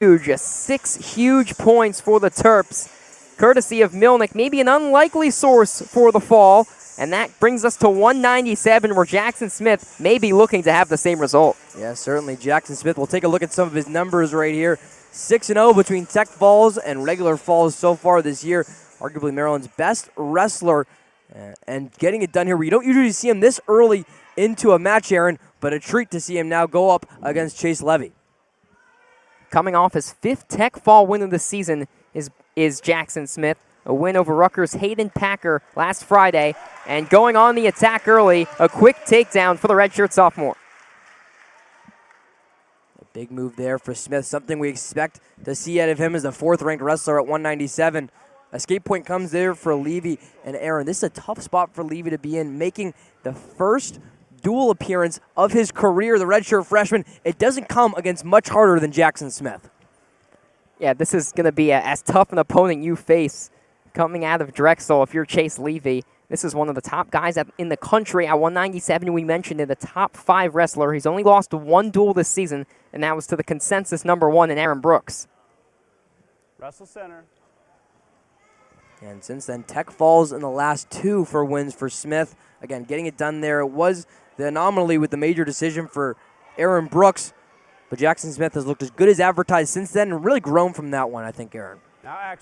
huge. 6 huge points for the Terps, courtesy of Milnick. Maybe an unlikely source for the fall. And that brings us to 197, where Jackson Smith may be looking to have the same result. Yeah, certainly. Jackson Smith, we'll take a look at some of his numbers right here. 6-0 between Tech Falls and regular falls so far this year. Arguably Maryland's best wrestler. And getting it done here. We don't usually see him this early into a match, Aaron, but a treat to see him now go up against Chase Levy. Coming off his 5th Tech Fall win of the season is Jackson Smith. A win over Rutgers' Hayden Packer last Friday. And going on the attack early, a quick takedown for the redshirt sophomore. A big move there for Smith, something we expect to see out of him as a 4th-ranked wrestler at 197. Escape point comes there for Levy and Aaron. This is a tough spot for Levy to be in, making the first dual appearance of his career, the redshirt freshman. It doesn't come against much harder than Jackson Smith. Yeah, this is going to be as tough an opponent you face coming out of Drexel if you're Chase Levy. This is one of the top guys in the country at 197. We mentioned in the top 5 wrestler. He's only lost 1 duel this season, and that was to the consensus #1 in Aaron Brooks. Wrestle center. And since then, Tech falls in the last 2 for wins for Smith. Again, getting it done there. It was the anomaly with the major decision for Aaron Brooks, but Jackson Smith has looked as good as advertised since then and really grown from that one, I think, Aaron.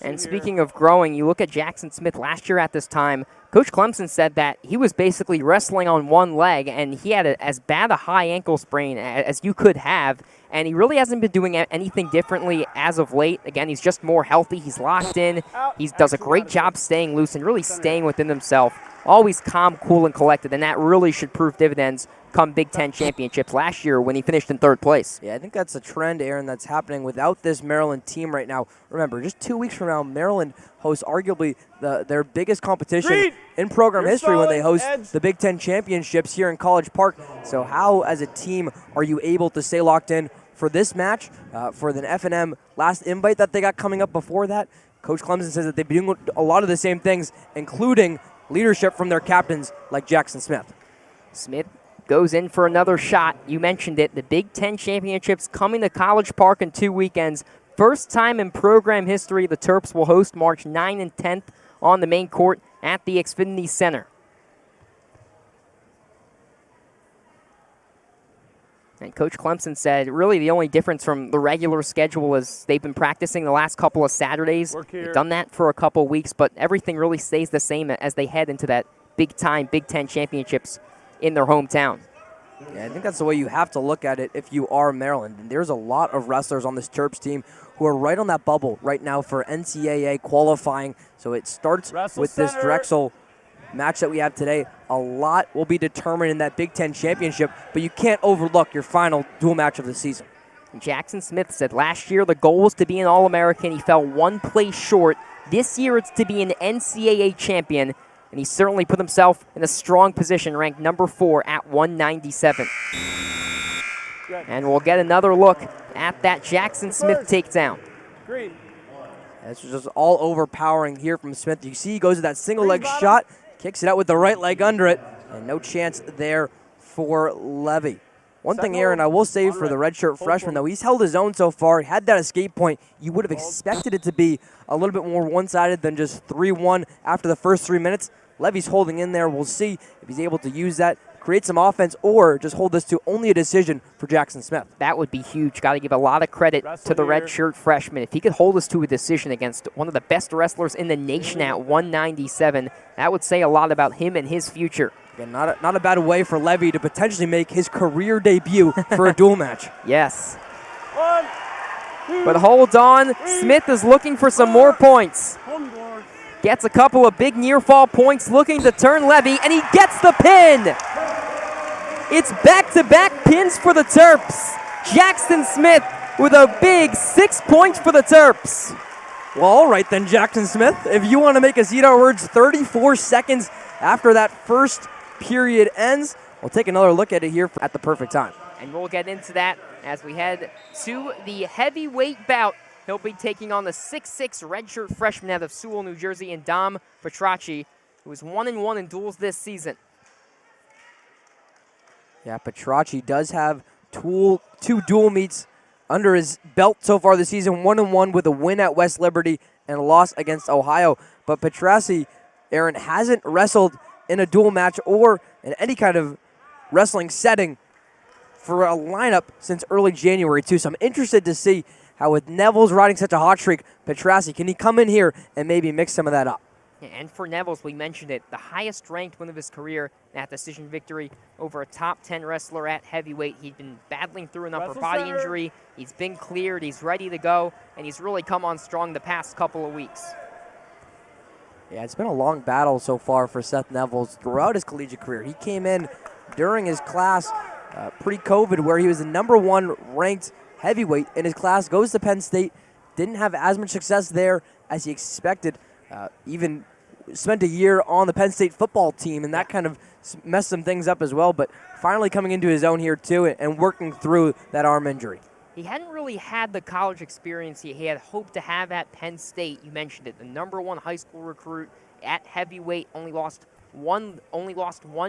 And speaking of growing, you look at Jackson Smith last year at this time, Coach Clemson said that he was basically wrestling on one leg, and he had as bad a high ankle sprain as you could have, and he really hasn't been doing anything differently as of late. Again, he's just more healthy. He's locked in. He does a great job staying loose and really staying within himself. Always calm, cool, and collected, and that really should prove dividends come Big Ten championships last year when he finished in 3rd place. Yeah, I think that's a trend, Aaron, that's happening without this Maryland team right now. Remember, just 2 weeks from now, Maryland hosts arguably their biggest competition in program history when they host the Big Ten championships here in College Park. So how, as a team, are you able to stay locked in for this match, for the F&M last invite that they got coming up before that? Coach Clemson says that they've been doing a lot of the same things, including leadership from their captains like Jackson Smith. Smith goes in for another shot. You mentioned it. The Big Ten championships coming to College Park in 2 weekends. First time in program history the Terps will host March 9th and 10th on the main court at the Xfinity Center. And Coach Clemson said really the only difference from the regular schedule is they've been practicing the last couple of Saturdays. They've done that for a couple weeks, but everything really stays the same as they head into that big-time Big Ten championships in their hometown. Yeah, I think that's the way you have to look at it if you are Maryland. And there's a lot of wrestlers on this Terps team who are right on that bubble right now for NCAA qualifying. So it starts with this Drexel match that we have today. A lot will be determined in that Big Ten championship, but you can't overlook your final dual match of the season. Jackson Smith said last year the goal was to be an All-American. He fell 1 place short. This year it's to be an NCAA champion, and he certainly put himself in a strong position, ranked #4 at 197. And we'll get another look at that Jackson Smith takedown. This was just all overpowering here from Smith. You see he goes to that single leg shot, kicks it out with the right leg under it, and no chance there for Levy. One thing, Aaron, I will say for the redshirt freshman, though, he's held his own so far. He had that escape point. You would have expected it to be a little bit more one-sided than just 3-1 after the first 3 minutes. Levy's holding in there. We'll see if he's able to use that, create some offense, or just hold this to only a decision for Jackson Smith. That would be huge. Got to give a lot of credit to the redshirt freshman. If he could hold us to a decision against one of the best wrestlers in the nation at 197, that would say a lot about him and his future. Again, not a bad way for Levy to potentially make his career debut for a dual match. Yes. But hold on. Smith is looking for some more points. Gets a couple of big near-fall points, looking to turn Levy, and he gets the pin! It's back-to-back pins for the Terps. Jackson Smith with a big 6 points for the Terps. Well, all right then, Jackson Smith. If you want to make us eat our words 34 seconds after that first period ends, we'll take another look at it here at the perfect time. And we'll get into that as we head to the heavyweight bout. He'll be taking on the 6'6" redshirt freshman out of Sewell, New Jersey, and Dom Petracci, who is 1-1 in duels this season. Yeah, Petracci does have two dual meets under his belt so far this season, 1-1 with a win at West Liberty and a loss against Ohio. But Petrassi, Aaron, hasn't wrestled in a dual match or in any kind of wrestling setting for a lineup since early January, too. So I'm interested to see how, with Neville's riding such a hot streak, Petrassi, can he come in here and maybe mix some of that up? Yeah, and for Neville's, we mentioned it, the highest ranked win of his career, that decision victory over a top 10 wrestler at heavyweight. He'd been battling through an upper body injury. He's been cleared. He's ready to go, and he's really come on strong the past couple of weeks. Yeah, it's been a long battle so far for Seth Neville's throughout his collegiate career. He came in during his class pre-COVID, where he was the #1 ranked heavyweight in his class, goes to Penn State, didn't have as much success there as he expected. Even spent a year on the Penn State football team, and that kind of messed some things up as well, but finally coming into his own here too and working through that arm injury. He hadn't really had the college experience he had hoped to have at Penn State. You mentioned it, the #1 high school recruit at heavyweight, only lost one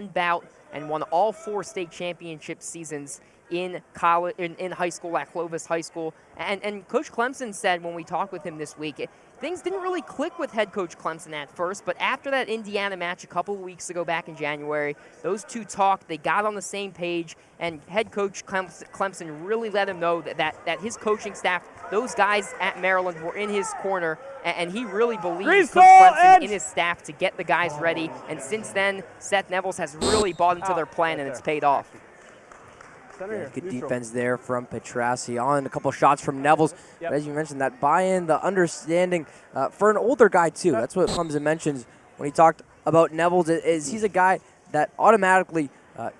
bout and won all 4 state championship seasons in college, in high school at Clovis High School. And Coach Clemson said when we talked with him this week, things didn't really click with head coach Clemson at first, but after that Indiana match a couple of weeks ago back in January, those two talked, they got on the same page, and head coach Clemson really let him know that his coaching staff, those guys at Maryland, were in his corner, and he really believed Coach Clemson in his staff to get the guys ready. And since then, Seth Neville's has really bought into their plan, and it's paid off. Yeah, good defense there from Petrassi. On a couple shots from Neville's. But as you mentioned, that buy-in, the understanding for an older guy too. That's what Clemson mentions when he talked about Neville's. Is he's a guy that automatically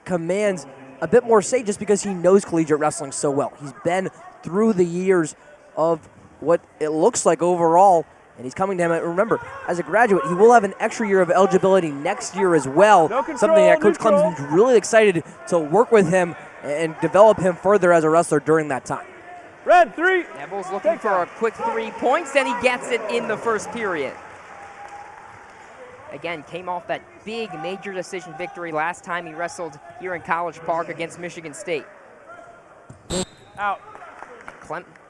commands a bit more say just because he knows collegiate wrestling so well. He's been through the years of what it looks like overall, and he's coming to him. Remember, as a graduate, he will have an extra year of eligibility next year as well. Something that Coach Clemson's really excited to work with him and develop him further as a wrestler during that time. Red 3. Neville's looking for a quick 3 points, and he gets it in the first period. Again, came off that big major decision victory last time he wrestled here in College Park against Michigan State. Out.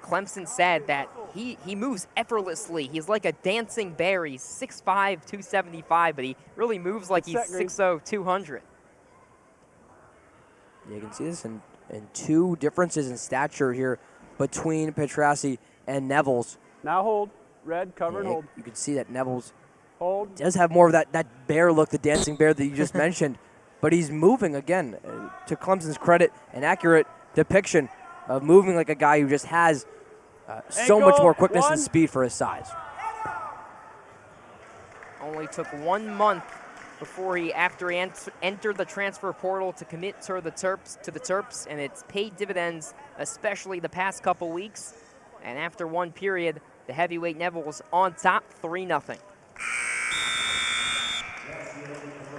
Clemson said that he moves effortlessly. He's like a dancing bear. He's 6'5", 275, but he really moves like he's 6'0", 200. You can see this in two differences in stature here between Petrassi and Neville's. Now hold. Red, cover and hold. You can see that Neville's Hold. does have more of that bear look, the dancing bear that you just mentioned. But he's moving, again, to Clemson's credit, an accurate depiction of moving like a guy who just has so much more quickness and speed for his size. Only took 1 month before after he entered the transfer portal to commit to the Terps, and it's paid dividends, especially the past couple weeks. And after one period, the heavyweight Neville was on top, 3-0.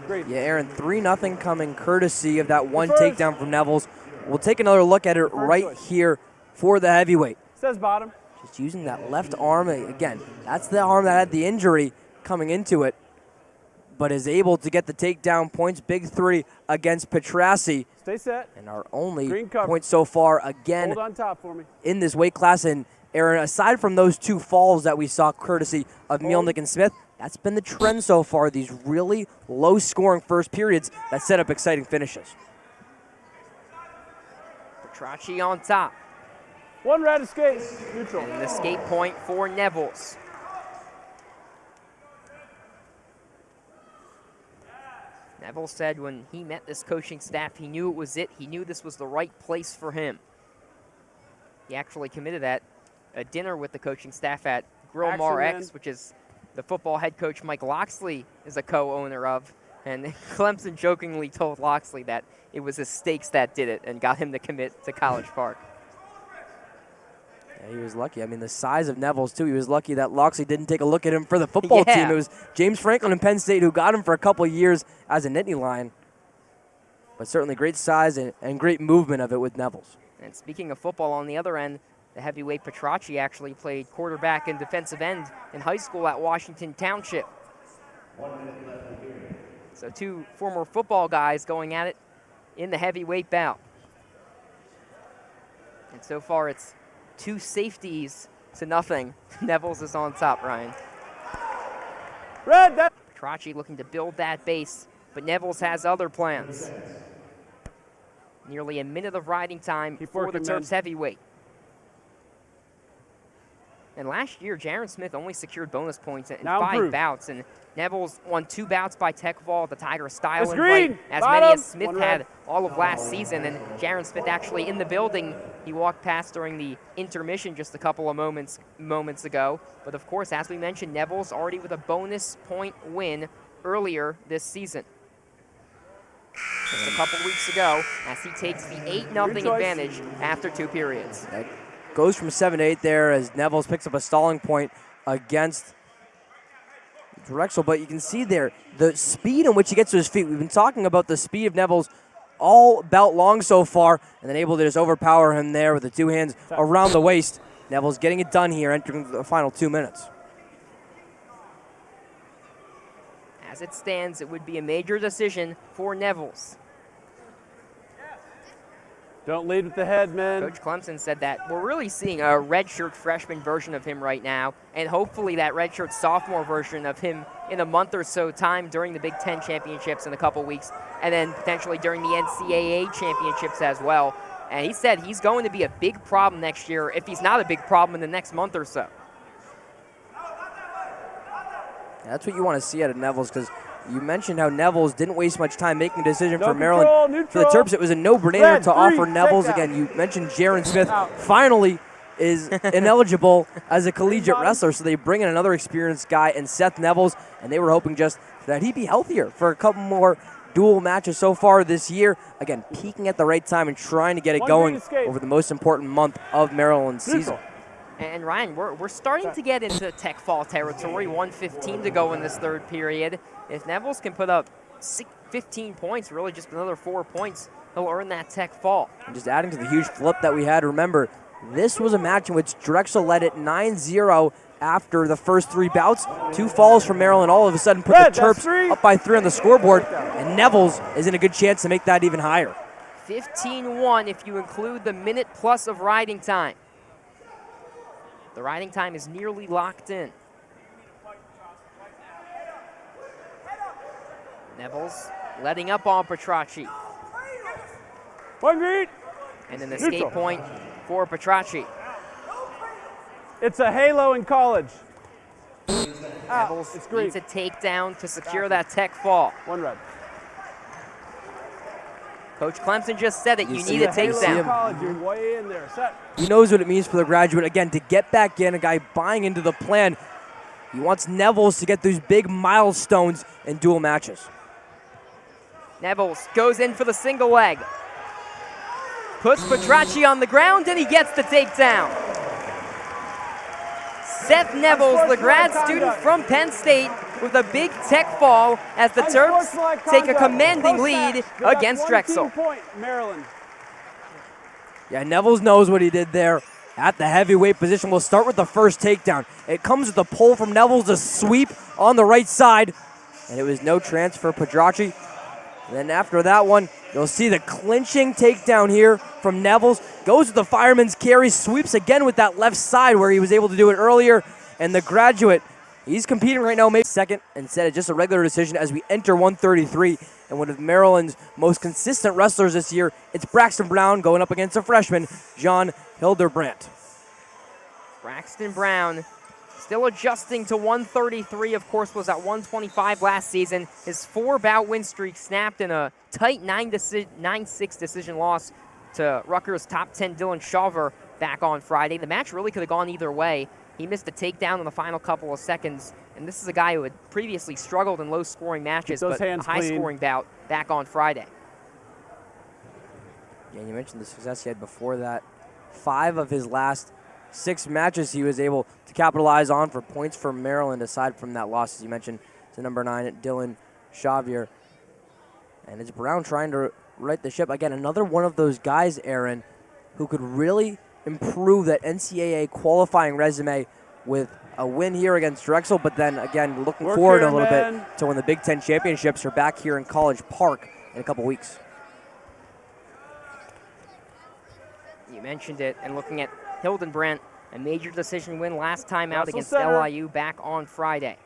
Great. Yeah, Aaron, 3-0 coming courtesy of that one takedown from Neville's. We'll take another look at it right here for the heavyweight. Says bottom. Just using that left arm. Again, that's the arm that had the injury coming into it, but is able to get the takedown points. Big 3 against Petrassi. Stay set. And our only point so far, again, hold on top for me, in this weight class. And Aaron, aside from those 2 falls that we saw courtesy of Mielnick and Smith, that's been the trend so far, these really low-scoring first periods that set up exciting finishes. Petrassi on top. 1 red escape. Neutral. And an escape point for Neville's. Neville said when he met this coaching staff, he knew it was it. He knew this was the right place for him. He actually committed at a dinner with the coaching staff at Grill Mar X, which is the football head coach Mike Loxley is a co-owner of. And Clemson jokingly told Loxley that it was his steaks that did it and got him to commit to College Park. Yeah, he was lucky. I mean, the size of Neville's, too. He was lucky that Loxley didn't take a look at him for the football team. It was James Franklin and Penn State who got him for a couple of years as a Nittany Lion. But certainly great size and great movement of it with Neville's. And speaking of football, on the other end, the heavyweight Petrassi actually played quarterback and defensive end in high school at Washington Township. So 2 former football guys going at it in the heavyweight bout. And so far it's 2 safeties to nothing. Neville's is on top, Ryan. Red, that. Petracci looking to build that base, but Neville's has other plans. Nearly a minute of riding time for the Terps heavyweight. And last year, Jaron Smith only secured bonus points in 5 bouts, and Neville's won 2 bouts by tech fall, the Tiger style invite, as many as Smith had all of last season. And Jaron Smith actually in the building, he walked past during the intermission just a couple of moments ago. But of course, as we mentioned, Neville's already with a bonus point win earlier this season. Just a couple weeks ago, as he takes the 8-0 advantage after 2 periods. That goes from 7-8 there as Neville's picks up a stalling point against Drexel, but you can see there the speed in which he gets to his feet. We've been talking about the speed of Neville's all bout long so far, and then able to just overpower him there with the 2 hands around the waist. Neville's getting it done here, entering the final 2 minutes. As it stands, it would be a major decision for Neville's. Don't lead with the head, man. Coach Clemson said that we're really seeing a redshirt freshman version of him right now, and hopefully that redshirt sophomore version of him in a month or so time during the Big Ten championships in a couple weeks, and then potentially during the NCAA championships as well. And he said he's going to be a big problem next year if he's not a big problem in the next month or so. That's what you want to see out of Neville's, because you mentioned how Neville's didn't waste much time making a decision for Maryland. For the Terps, it was a no-brainer to offer Neville's. Again, you mentioned Jaron Smith finally is ineligible as a collegiate wrestler, so they bring in another experienced guy in Seth Neville's, and they were hoping just that he'd be healthier for a couple more dual matches so far this year. Again, peaking at the right time and trying to get it going over the most important month of Maryland's season. And Ryan, we're starting to get into tech fall territory. 1:15 to go in this 3rd period. If Neville's can put up 15 points, really just another 4 points, he'll earn that tech fall. And just adding to the huge flip that we had, remember, this was a match in which Drexel led it 9-0 after the first 3 bouts. 2 falls from Maryland all of a sudden put the Terps up by 3 on the scoreboard, and Neville's is in a good chance to make that even higher. 15-1 if you include the minute plus of riding time. The riding time is nearly locked in. Neville's letting up on Petracci. One green. And an escape point for Petracci. It's a halo in college. Neville's needs a takedown to secure that tech fall. 1 red. Coach Clemson just said it. You need a takedown. College, you're way in there. Set. He knows what it means for the graduate. Again, to get back in, a guy buying into the plan. He wants Neville's to get those big milestones in dual matches. Neville's goes in for the single leg. Puts Petracci on the ground, and he gets the takedown. Seth Neville's, the grad student from Penn State, with a big tech fall as the Terps take a commanding lead against Drexel. Maryland. Yeah, Neville's knows what he did there at the heavyweight position. We'll start with the first takedown. It comes with a pull from Neville's, a sweep on the right side, and it was no transfer Petracci. And then after that one, you'll see the clinching takedown here from Neville's. Goes with the fireman's carry, sweeps again with that left side where he was able to do it earlier. And the graduate, he's competing right now, maybe second, instead of just a regular decision as we enter 133. And one of Maryland's most consistent wrestlers this year, it's Braxton Brown going up against a freshman, John Hildebrandt. Braxton Brown still adjusting to 133, of course, was at 125 last season. His 4-bout win streak snapped in a tight 9-6 decision loss to Rutgers top 10 Dylan Chauver back on Friday. The match really could have gone either way. He missed a takedown in the final couple of seconds, and this is a guy who had previously struggled in low-scoring matches, but a high-scoring bout back on Friday. Yeah, you mentioned the success he had before that. 5 of his last 6 matches he was able to capitalize on for points for Maryland, aside from that loss, as you mentioned, to number 9, Dylan Chauvier. And it's Brown trying to right the ship. Again, another one of those guys, Aaron, who could really improve that NCAA qualifying resume with a win here against Drexel, but then, again, looking forward a little bit to when the Big Ten championships are back here in College Park in a couple weeks. You mentioned it, and looking at Hildenbrandt, a major decision win last time out Russell against center. LIU back on Friday.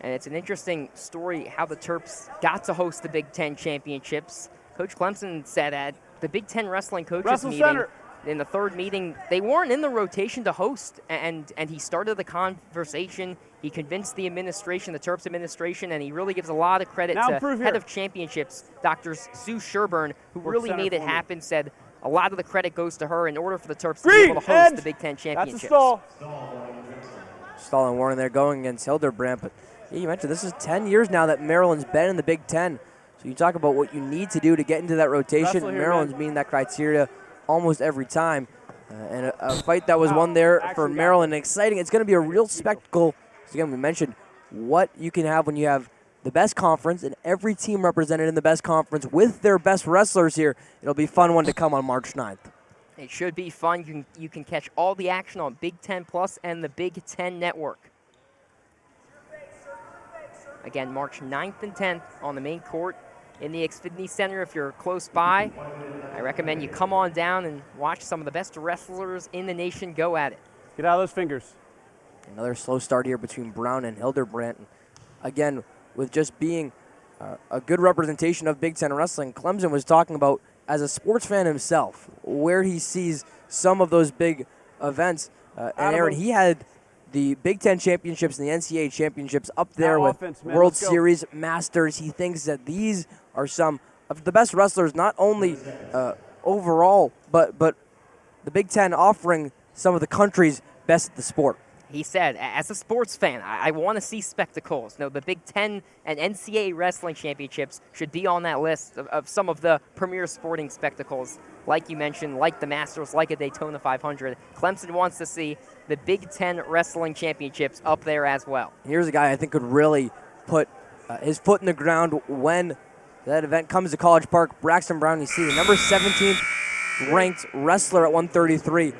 And it's an interesting story how the Terps got to host the Big Ten championships. Coach Clemson said at the Big Ten wrestling coaches Russell meeting, center. in the third meeting, they weren't in the rotation to host, and he started the conversation. He convinced the administration, the Terps administration, and he really gives a lot of credit Now to improve head here. of championships, Dr. Sue Sherburne, who Work really center made it for me. happen, said a lot of the credit goes to her in order for the Terps to Green, be able to host edge. the Big Ten That's championships. a stall. Stalling warning there going against Hildenbrandt. But yeah, you mentioned this is 10 years now that Maryland's been in the Big Ten. So you talk about what you need to do to get into that rotation. Wrestle here, Maryland's man. meeting that criteria almost every time. And a fight that was won there for Action, Maryland. Exciting. It's going to be a real spectacle. So again, we mentioned what you can have when you have the best conference and every team represented in the best conference with their best wrestlers here. It'll be a fun one to come on March 9th. It should be fun. You can catch all the action on Big Ten Plus and the Big Ten Network. Again, March 9th and 10th on the main court in the Xfinity Center. If you're close by, I recommend you come on down and watch some of the best wrestlers in the nation go at it. Get out of those fingers. Another slow start here between Brown and Hildenbrandt. Again, with just being a good representation of Big Ten wrestling, Clemson was talking about, as a sports fan himself, where he sees some of those big events. And Aaron, he had the Big Ten championships and the NCAA championships up there with offense, man. World Let's go. Series, Masters. He thinks that these are some of the best wrestlers, not only overall, but the Big Ten offering some of the country's best at the sport. He said, as a sports fan, I want to see spectacles. No, the Big Ten and NCAA wrestling championships should be on that list of some of the premier sporting spectacles, like you mentioned, like the Masters, like a Daytona 500. Clemson wants to see the Big Ten wrestling championships up there as well. Here's a guy I think could really put his foot in the ground when that event comes to College Park. Braxton Brown, you see the number 17th ranked wrestler at 133.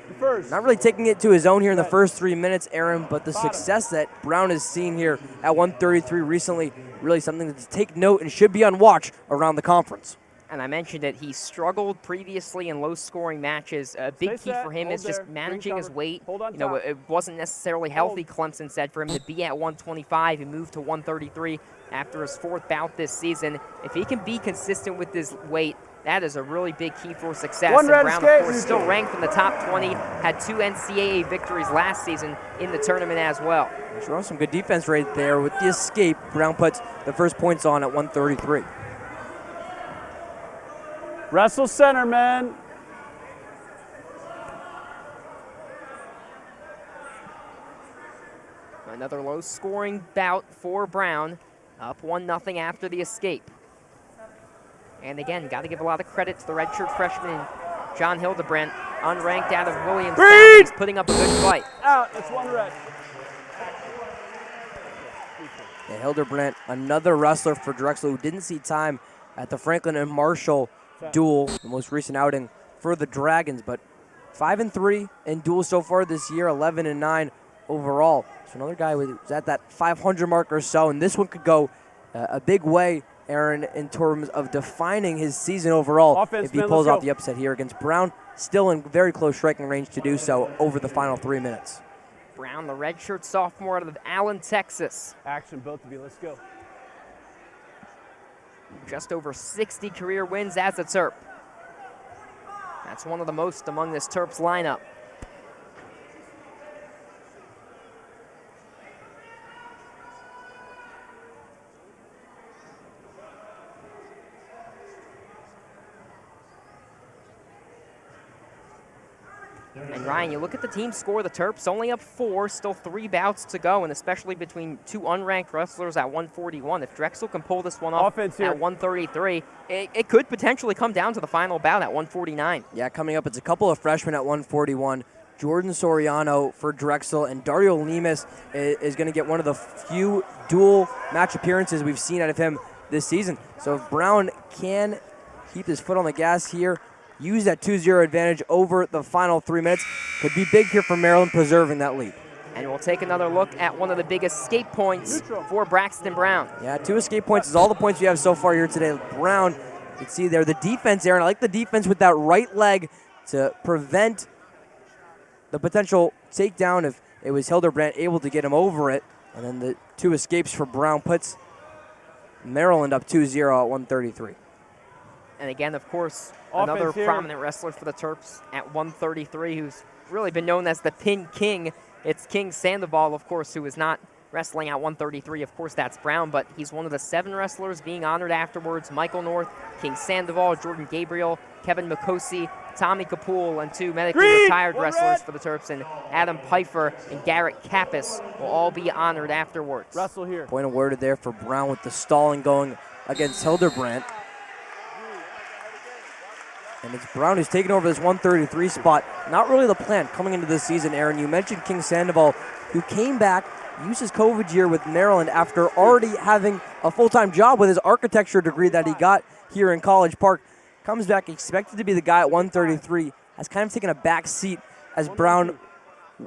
Not really taking it to his own here in the first 3 minutes, Aaron, but the success that Brown has seen here at 133 recently, really something to take note and should be on watch around the conference. And I mentioned that he struggled previously in low-scoring matches. A big Stay key for set, him hold is just there, managing green his cover, weight. hold on You know, top. it wasn't necessarily healthy, Clemson said, for him to be at 125. He moved to 133 after his fourth bout this season. If he can be consistent with his weight, that is a really big key for success. One And red Brown, escape. of course, still ranked in the top 20, had 2 NCAA victories last season in the tournament as well. Sure, some good defense right there with the escape. Brown puts the first points on at 133. Wrestle center, man. Another low-scoring bout for Brown, up 1-0 after the escape. And again, got to give a lot of credit to the redshirt freshman, John Hildenbrandt, unranked out of Williamstown. He's putting up a good fight. Out. It's one red. Yeah, Hildenbrandt, another wrestler for Drexel who didn't see time at the Franklin and Marshall duel, the most recent outing for the Dragons, but 5-3 in duels so far this year, 11-9 overall. So another guy who's at that 500 mark or so, and this one could go a big way, Aaron, in terms of defining his season overall. Offense, if he man, pulls let's off go. the upset here against Brown, still in very close striking range to do so over the final 3 minutes. Brown, the redshirt sophomore out of Allen, Texas. Action, both of you. Let's go. Just over 60 career wins as a Terp. That's one of the most among this Terps lineup. And Ryan, you look at the team score, the Terps only up 4, still 3 bouts to go, and especially between 2 unranked wrestlers at 141. If Drexel can pull this one off Offense here. at 133, it could potentially come down to the final bout at 149. Yeah, coming up, it's a couple of freshmen at 141. Jordan Soriano for Drexel, and Dario Lemus is going to get one of the few dual match appearances we've seen out of him this season. So if Brown can keep his foot on the gas here, use that 2-0 advantage over the final 3 minutes, could be big here for Maryland, preserving that lead. And we'll take another look at one of the big escape points for Braxton Brown. Yeah, 2 escape points is all the points we have so far here today. Brown, you can see there the defense, Aaron. I like the defense with that right leg to prevent the potential takedown if it was Hildebrandt able to get him over it. And then the 2 escapes for Brown puts Maryland up 2-0 at 133. And again, of course, another here. prominent wrestler for the Terps at 133 who's really been known as the Pin King. It's King Sandoval, of course, who is not wrestling at 133. Of course, that's Brown, but he's one of the 7 wrestlers being honored afterwards. Michael North, King Sandoval, Jordan Gabriel, Kevin Mikosi, Tommy Kapoor, and 2 medically retired wrestlers for the Terps, and Adam Pfeiffer and Garrett Kappas will all be honored afterwards. Wrestle here. Point awarded there for Brown with the stalling going against Hildebrandt. And it's Brown who's taking over this 133 spot. Not really the plan coming into this season, Aaron. You mentioned King Sandoval, who came back, used his COVID year with Maryland after already having a full-time job with his architecture degree that he got here in College Park. Comes back expected to be the guy at 133. Has kind of taken a back seat as Brown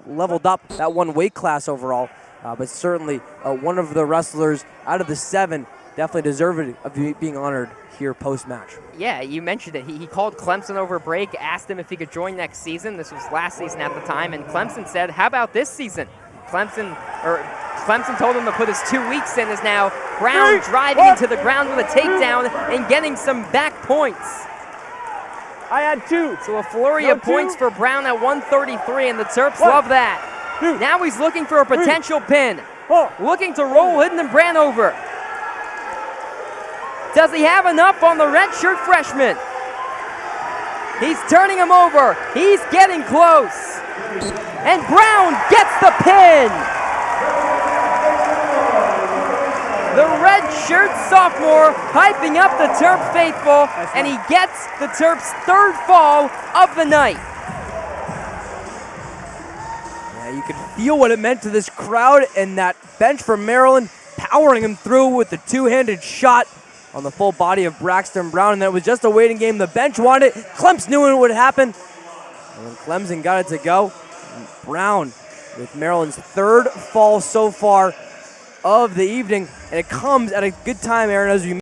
leveled up that 1 weight class overall. But certainly one of the wrestlers out of the 7 definitely deserving of being honored here post-match. Yeah, you mentioned it. He called Clemson over break, asked him if he could join next season. This was last season at the time, and Clemson said, how about this season? Clemson told him to put his 2 weeks in as now Brown driving into the ground with a takedown and getting some back points. I had 2. So a flurry of points for Brown at 133, and the Terps love that. Now he's looking for a potential pin. Looking to roll Hildebrandt over. Does he have enough on the redshirt freshman? He's turning him over. He's getting close. And Brown gets the pin. The redshirt sophomore hyping up the Terp faithful, and he gets the Terps' 3rd fall of the night. Yeah, you can feel what it meant to this crowd and that bench from Maryland powering him through with the 2-handed shot on the full body of Braxton Brown, and then it was just a waiting game. The bench wanted it. Clemson knew it would happen. And when Clemson got it to go, Brown with Maryland's 3rd fall so far of the evening, and it comes at a good time, Aaron, as you